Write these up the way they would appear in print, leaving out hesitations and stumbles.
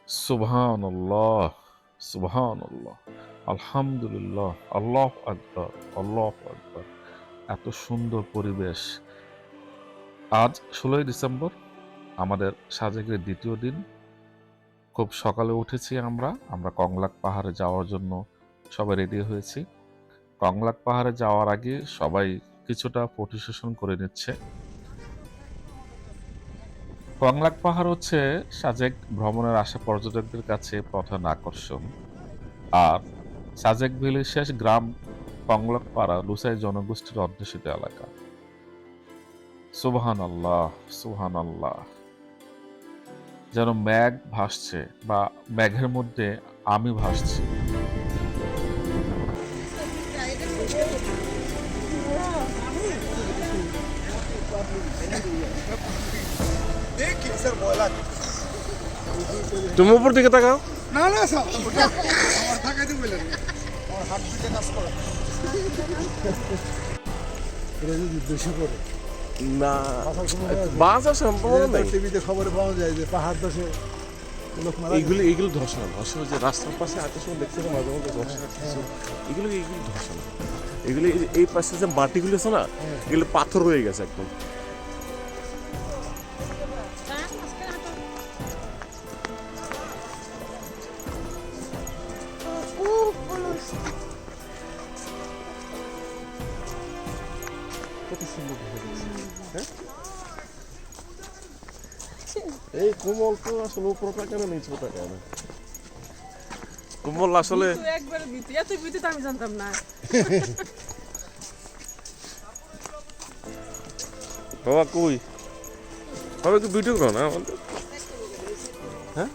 সুবহানাল্লাহ, সুবহানাল্লাহ, আলহামদুলিল্লাহ, আল্লাহু আকবার, আল্লাহু আকবার। এত সুন্দর পরিবেশ। আজ ১৬ই ডিসেম্বর, আমাদের সাজেকের দ্বিতীয় দিন। খুব সকালে উঠেছি আমরা কংলাক পাহাড়ে যাওয়ার জন্য সবাই রেডি হয়েছি। কংলাক পাহাড়ে যাওয়ার আগে সবাই কিছুটা ফটো সেশন করে নিচ্ছে। কংলাক পাহাড় হচ্ছে সাজেক ভ্রমণের আসা পর্যটকদের কাছে প্রধান আকর্ষণ। আর সাজেক ভ্যালির শেষ গ্রাম কংলাকপাড়া লুসাই জনগোষ্ঠীর অধ্যুষিত এলাকা। সুবহানাল্লাহ, সুবহানাল্লাহ। যেন মেঘ ভাসছে বা মেঘের মধ্যে আমি ভাসছি। তুমি উপর দিকে তাকাও। না না স্যার আমার থাকাইতে বললেন আমার হাত দিকে কাজ করে এটা যদি বেশি করে না বাঁচা সম্ভব নেই। টিভিতে খবরে পাওয়া যায় যে পাহাড় ধসে লোক মারা যায়। এইগুলো ধসে না, ধসে যে রাস্তার পাশে আসার সময় দেখতে পাবো মাঝে মধ্যে ধসে কিছু এগুলো ধসে না। এগুলো এই পাশে যে মাটিগুলো আছে না, এগুলো পাথর হয়ে গেছে একদম। কত সুন্দর দেখা যাচ্ছে, হ্যাঁ? এই কোমল তো আসলে উপরে তাকায় না, নিচে তাকায় না। কোমল আসলে একবারে ভীতি, এত ভীতি তো আমি জানতাম না। বাবা কই বাবা একটু ভিডিও করো না আমাদের। হ্যাঁ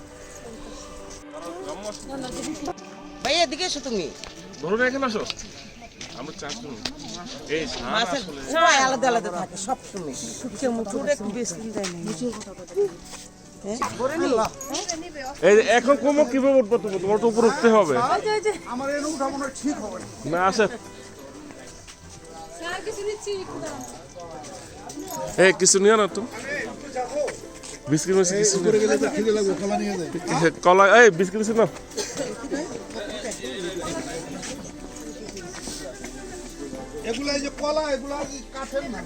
ভাই এদিকে এসো তুমি। ধরুন এখানে আসো, আমরা চারজন। এই সবাই আলাদা আলাদা থাকে সব সময়। এই এখন কোমল কিভাবে উঠবো? তোমার তো উপর উঠতে হবে। আমার এর উঠা মনে হয় ঠিক হবে না। না আসে এই কিছু নিও না তুমি, বিস্কিট মিস্কিট কিছু উপরে গেলে তো খিদে লাগবে, কলা নিয়ে যায়। কলা, এই বিস্কিট কিছু না। এগুলা এই যে কলা এগুলা কাঠের না।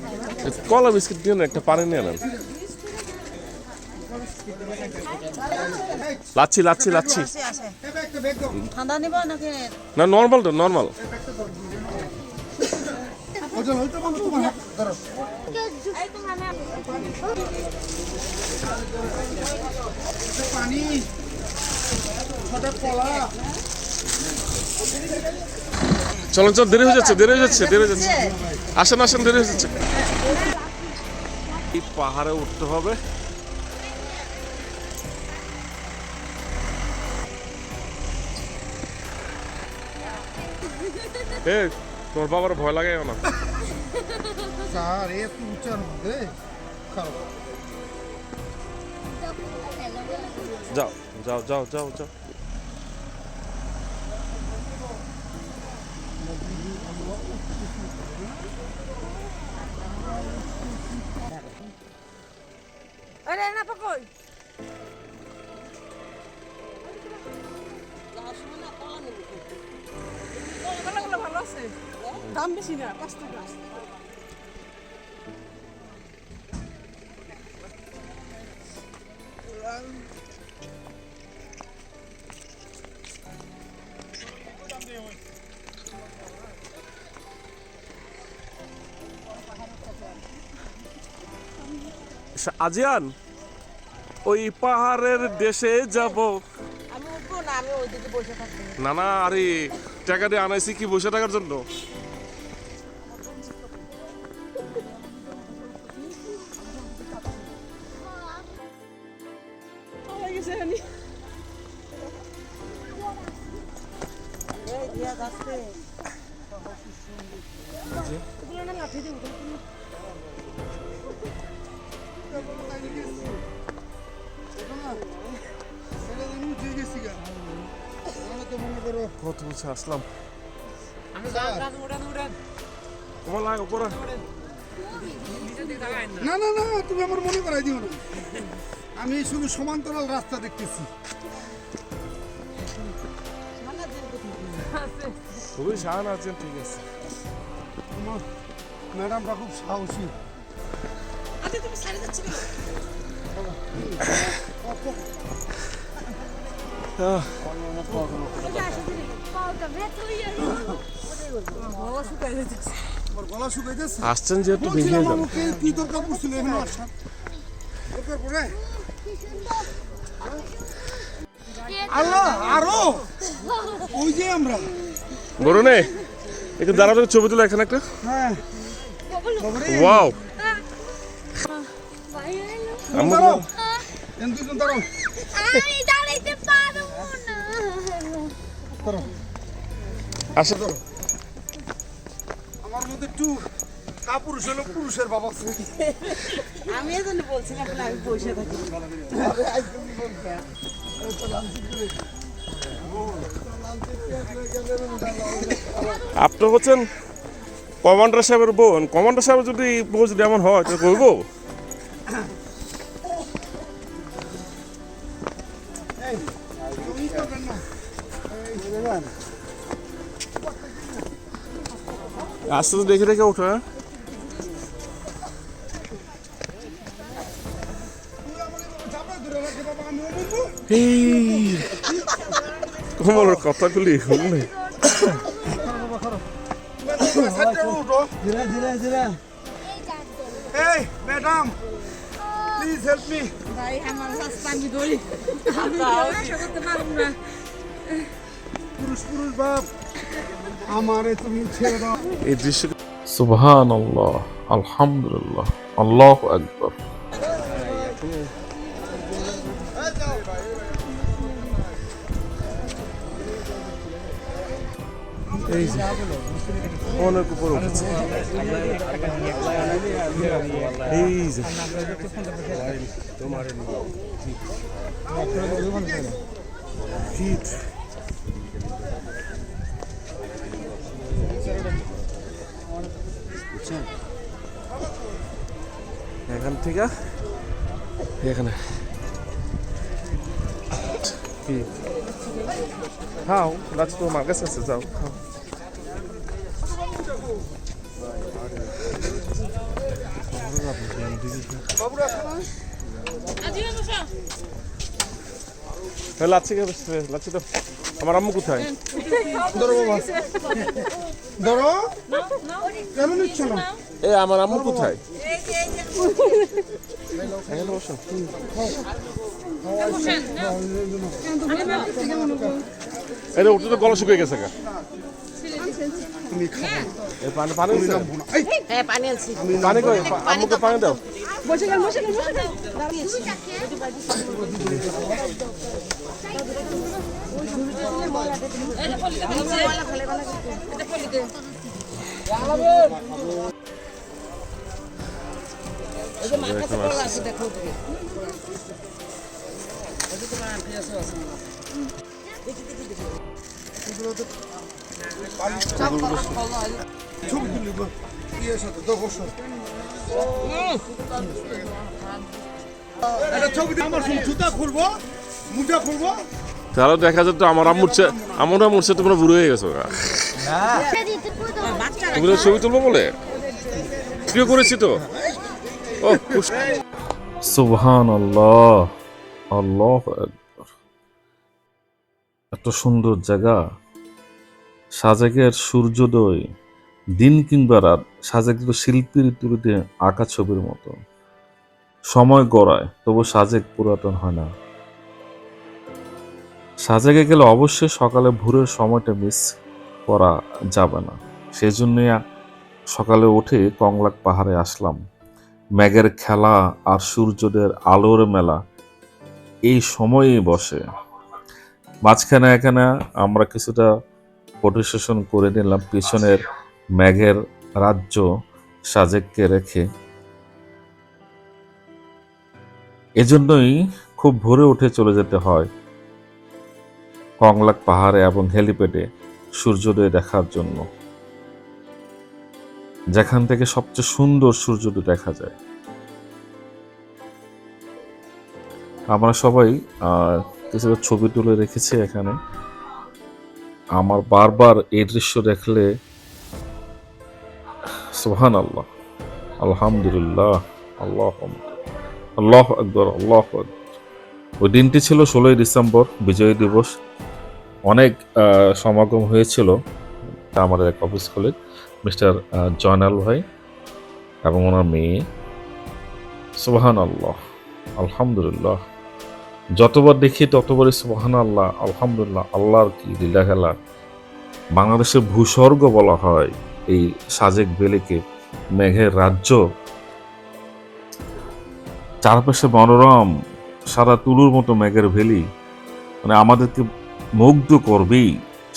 কলা বিস্কিট দিও না, একটা পানি নিয়ে নেন। লাচ্ছি লাচ্ছি লাচ্ছি একটা ব্যাগ দাও। ঠান্ডা নিব নাকি? না নর্মাল তো নর্মাল। ওজন হইতো বন্ধু তোমার হাত ধরো। পানি ছোট কলা চলুন চল, দেরি হয়ে যাচ্ছে দেরি হয়ে যাচ্ছে দেরি হয়ে যাচ্ছে। আসেন আসেন, দেরি হয়ে যাচ্ছে। এই পাহাড়ে উঠতে হবে। এ তোর বাবার ভয় লাগে না? স্যার এত উঁচার মধ্যে খারাপ। যাও যাও যাও যাও যাও। আরে না পাকই। কলাগুলো ভালো আছে, দাম বেশি না, 5 টাকা। আজিয়ান, ওই পাহাড়ের দেশে যাব। আমি উঠবো না, আমি ওইদিকে বসে থাকবো। না না, আরে টাকা দিয়ে আনাইছি কি বসে টাকার জন্য? ভালো গেছে হানি। এই দিয়া যাচ্ছে। এগুলো না লাঠি দিয়ে উঠে। কত বলছে আসলাম। উড়ান। তোমার লাগে উপরে। না না না তুমি আমার মনে করাই দিও না। আমি শুধু সমান্তরাল রাস্তা দেখতেছি। খুবই শান আছেন, ঠিক আছে। আমার ম্যাডামটা খুব সাহসী। আচ্ছা তুমি সাইডে যাচ্ছ কেন? গলা শুকায় যাচ্ছে। আমার গলা শুকাইতেছে। আসছেন যেহেতু বলছিলাম বেরিয়ে যান। আমাকে কি দরকার পড়ছিল এখানে আসার? দরকার পড়ে? আল্লাহ, আরো ওই যে আমরা। বরুণে একটু দাঁড়াতে, ছবি তুলো এখানে একটা। হ্যাঁ বাবারে, ওয়াও, তুমি দাঁড়াও। এন দুজন দাঁড়াও। আমি দাঁড়াইতে পারবো না। আসো। আমার মধ্যে একটু কাপুরুষ হলো, পুরুষের বাবা আছে। আমি এই জন্য বলছিলাম বলে আমি বসে থাকি। আপনি হচ্ছেন কমান্ডার সাহেবের বোন। কমান্ডার সাহেব যদি বউ যদি এমন হয় তো করবো। তুমি করবেন না। এই দেখেন, আস্তে আস্তে দেখে দেখে ওঠো। হ্যাঁ? তুই আমার এভাবে চাপায় ধরে রাখে বাবা, আমিও বলবো। এই তোমার কথাগুলি শুনলে সাইডে উঠো। এই ম্যাডাম, প্লিজ হেল্প মি। ভাই আমার রাস্তা আমি ধরি। আমি আশা করতে পারবো না। পুরুষ পুরুষ বাপ, আমারে তুমি ছেড়ে দাও। এই দৃশ্য সুবহানাল্লাহ, আলহামদুলিল্লাহ, আল্লাহু আকবার। এই যে অনেক উপরে উঠেছে। এই যে হিট। এখান থেকে এখানে কি খাও, লাচ তো আমার কাছে আছে, যাও খাও। লাচ্ছি লাচ্ছি তো আমার আম্মু কোথায়? ধরো বাবা, ধরো। কেন নিচ্ছ না? এ আমার আম্মু কোথায়? এখানে বসো। এটা উঠে তো গলা শুকিয়ে গেছে গা। তুমি খাও। এ পানি পানি দিছে? হ্যাঁ পানি আনছি। পানি কই? আম্মুকে পানি দাও। বসে গেল, বসে গেল, বসে গেল। এটা পলিতে ফেলছে। এটা পলিতে। এই যে মাথা থেকে বলা আছে দেখো তুমি। ছবি তুলি গো। ইয়ের সাথে তো বসো। একটা ছবি দিয়ে আমার শুধু জুতা খুলবো, মোজা খুলবো। তাহলে দেখা যেত আমার আম্মুর সাথে তোমরা বুড়ো হয়ে গেছো গা। তুমি তো ছবি তুলবো বলে প্রিয় করেছি তো। ও সুবহানাল্লাহ, আল্লাহু আকবার। এত সুন্দর জায়গা। সাজেকের সূর্যোদয়, দিন কিংবা রাত, সাজেক তো শিল্পীর তুলিতে আঁকা ছবির মতো। সময় গড়ায়, তবু সাজেক পুরাতন হয় না। সাজেকে গেলে অবশ্যই সকালে ভোরের সময়টা মিস করা যাবে না। সেই জন্য সকালে উঠে কংলাক পাহাড়ে আসলাম। মেঘের খেলা আর সূর্যোদয়ের আলোর মেলা এই সময়েই বসে। মাঝখানে এখানে আমরা কিছুটা ফটো সেশন করে নিলাম পিছনের মেঘের রাজ্য সাজেককে রেখে। এজন্যই খুব ভোরে উঠে চলে যেতে হয় কংলাক পাহাড়ে এবং হেলিপ্যাডে সূর্যোদয় দেখার জন্য, যেখান থেকে সবচেয়ে সুন্দর সূর্যোদয় দেখা যায়। আমরা সবাই কিছু ছবি তুলে রেখেছি এখানে। আমার বারবার এই দৃশ্য দেখলে সুবহানাল্লাহ, আলহামদুলিল্লাহ, আল্লাহ আল্লাহু আকবার, আল্লাহু আকবার। ওই দিনটি ছিল 16ই ডিসেম্বর, বিজয় দিবস। অনেক সমাগম হয়েছিল। তা আমাদের এক অফিস কলিগ মিস্টার জয়নাল ভাই এবং ওনার মেয়ে। সুবহানাল্লাহ, আলহামদুলিল্লাহ। যতবার দেখি ততবারই সুবহানাল্লাহ, আলহামদুলিল্লাহ। আল্লাহর কি লীলা খেলা। বাংলাদেশের ভূস্বর্গ বলা হয় এই সাজেক ভ্যালিকে, মেঘের রাজ্য, চারপাশে মনোরম, সারা তুলোর মতো মেঘের ভ্যালি, মানে আমাদেরকে মুগ্ধ করবেই।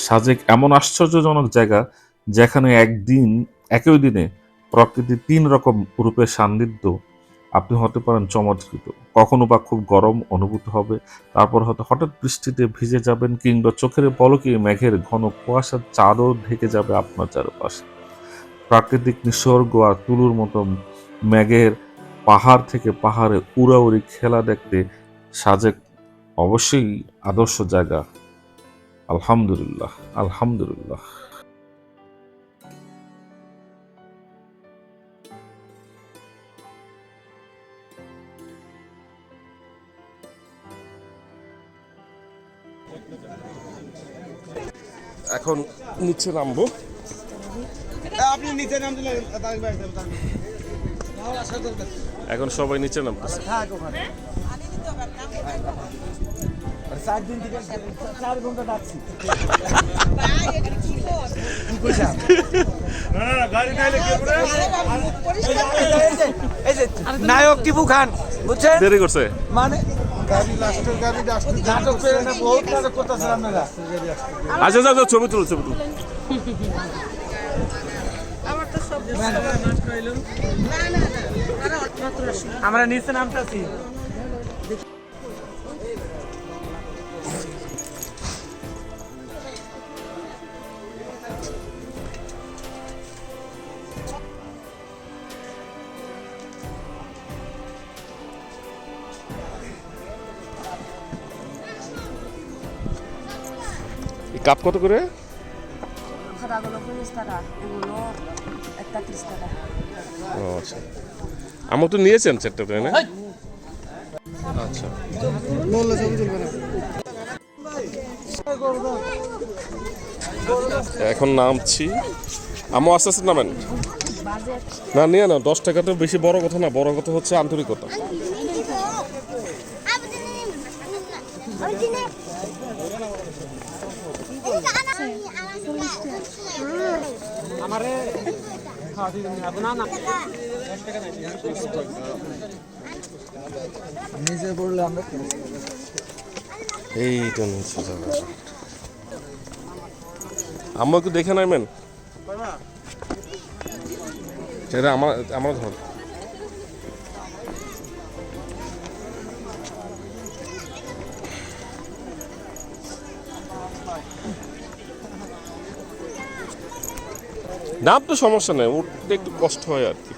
সাজেক এমন আশ্চর্যজনক জায়গা যেখানে একই দিনে প্রকৃতির 3 রকম রূপের সান্নিধ্য। আপনি হতে পারেন চমৎকৃত, কখনো বা খুব গরম অনুভূত হবে, তারপর হয়তো হঠাৎ বৃষ্টিতে ভিজে যাবেন, কিংবা চোখের পলকে মেঘের ঘন কুয়াশার চাদর ঢেকে যাবে আপনার চারপাশে। প্রাকৃতিক নিসর্গ আর তুলোর মতো মেঘের পাহাড় থেকে পাহাড়ে উড়াউড়ি খেলা দেখতে সাজেক অবশ্যই আদর্শ জায়গা। আলহামদুলিল্লাহ, আলহামদুলিল্লাহ। এখন নিচে নামবো। আপনি নিচে নামতে লাগেন এখন সবাই নিচে নামতেছে। 4 দিন থেকে 4 ঘন্টা ডাকছি। নায়ক টিপু খান বুঝছেন দেরি করছে মানে গাড়ি লাস্টের গাড়ি আসতে নাটক পেরে না বহুত নাটক করতেছেন আপনারা আচ্ছা যাও ছবি তুলো, ছবি তুলো। আমরা নিচে নামতাছি এই কাপ কত করে? খাতাগুলো 50 টাকা, এগুলো 31 টাকা। ও আচ্ছা, আমার তো নিয়েছেন চারটা তাই না? আচ্ছা, বললে ছবি তুলবে না। এখন নামছি। আমও আস্তে আস্তে নামেন। না নিয়ে না, 10 টাকা তো বেশি বড় কথা না, বড় কথা হচ্ছে আন্তরিকতা। নিচে পড়লে আমরা এইটা নিচে যাবে। আম্মু একটু দেখে নাইবেন। সেটা আমার ধর। নাম তো সমস্যা নেই, উঠতে একটু কষ্ট হয় আর কি।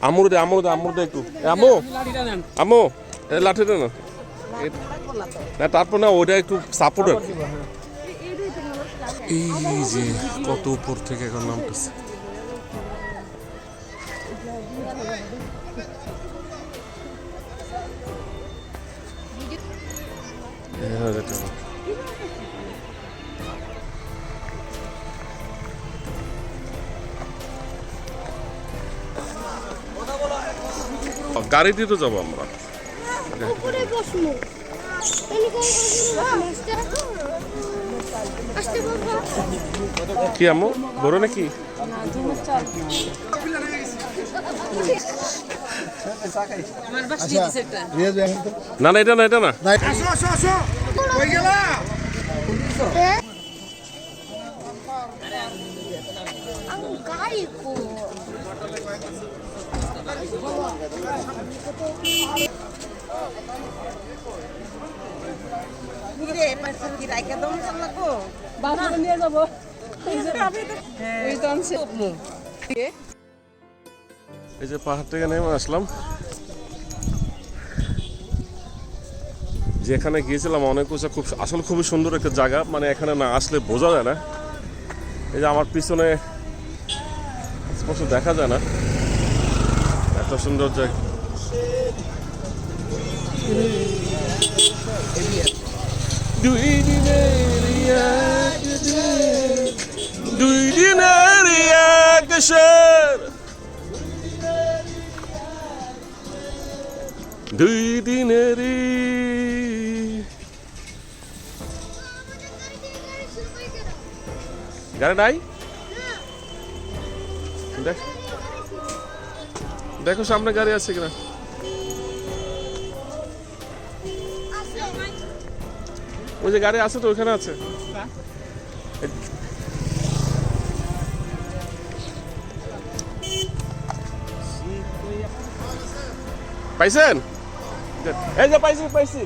আমুর দে একটু। আমু লাঠি দে না। না তারপর না ওইটা একটু সাপোর্ট আর কি। এই যে কত উপর থেকে এখন নামতেছে। গাড়ি দিয়ে তো যাবো আমরা। উপরে বসবো আসতে বলবো কি আম্মু বড় নাকি? রিয়াজ ভাই এখন তো না না এটা না, এটা না। আসো আসো আসো কই গেলা? গাড়ি কো রে পাশে কি রাইখা দম লাগবো বাথরুমে নিয়ে যাবো। এই তো আনছে। এই যে পাহাড় থেকে নেমে আসলাম। যেখানে গিয়েছিলাম অনেক উঁচা, খুব আসলে খুবই সুন্দর একটা জায়গা, মানে এখানে না আসলে বোঝা যায় না। এই যে আমার পিছনে স্পষ্ট দেখা যায় না, এত সুন্দর জায়গা। দুই দিনের এক দেশের, দুই দিনেরই গাড়ি নাই। দেখো সামনে গাড়ি আছে কিনা। ওই যে গাড়ি আছে তো ওইখানে আছে। পাইছেন? এই যে পাইছি পাইছি।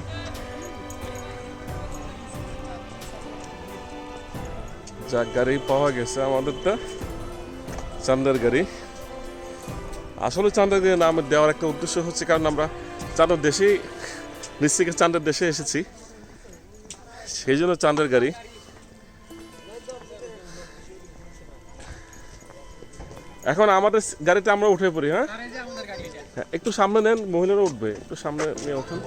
যাক, গাড়ি পাওয়া গেছে আমাদেরটা, চান্দের গাড়ি। আসলে চান্দের গাড়ি নাম দেওয়ার একটা উদ্দেশ্য হচ্ছে কারণ আমরা চান্দের দেশেই নিশ্চিত চান্দের দেশে এসেছি, সেই জন্য চান্দের গাড়ি। এখন আমাদের গাড়িতে আমরা উঠে পড়ি। হ্যাঁ, একটু সামনে নেন, মহিলারা উঠবে, একটু সামনে নিয়ে উঠুন।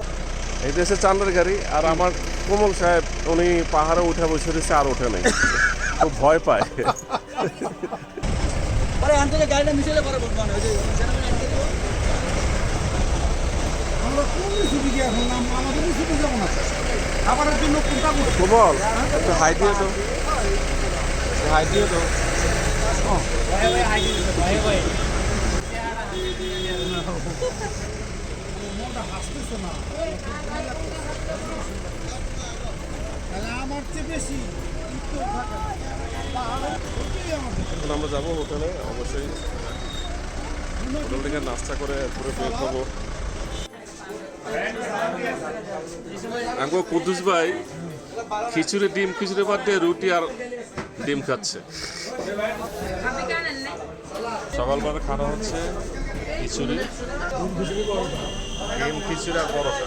এই দেশে চান্দের গাড়ি। আর আমার কোমল সাহেব উনি পাহাড়ে উঠে বসে দিচ্ছে, আর ওঠে নাই, খুব ভয় পায়। আমরা কোন ছুটি গিয়ে এখন আমাদের ছুটি যাবো না, খাবারের জন্য কোনটা করবো? কোমল একটু হাই দিয়ে তো, হাই দিয়ে তো। হাসতেছে না, তাহলে আমার চেয়ে বেশি এখন আমরা যাবো হোটেলে, অবশ্যই হোটেল থেকে নাস্তা করে পুরো বের হবো। আমি কুদ্দুস ভাই খিচুড়ি ডিম, খিচুড়ি বাদ দিয়ে রুটি আর ডিম খাচ্ছে। সকালবেলা খাওয়া হচ্ছে খিচুড়ি, ডিম খিচুড়ি আর পরোটা।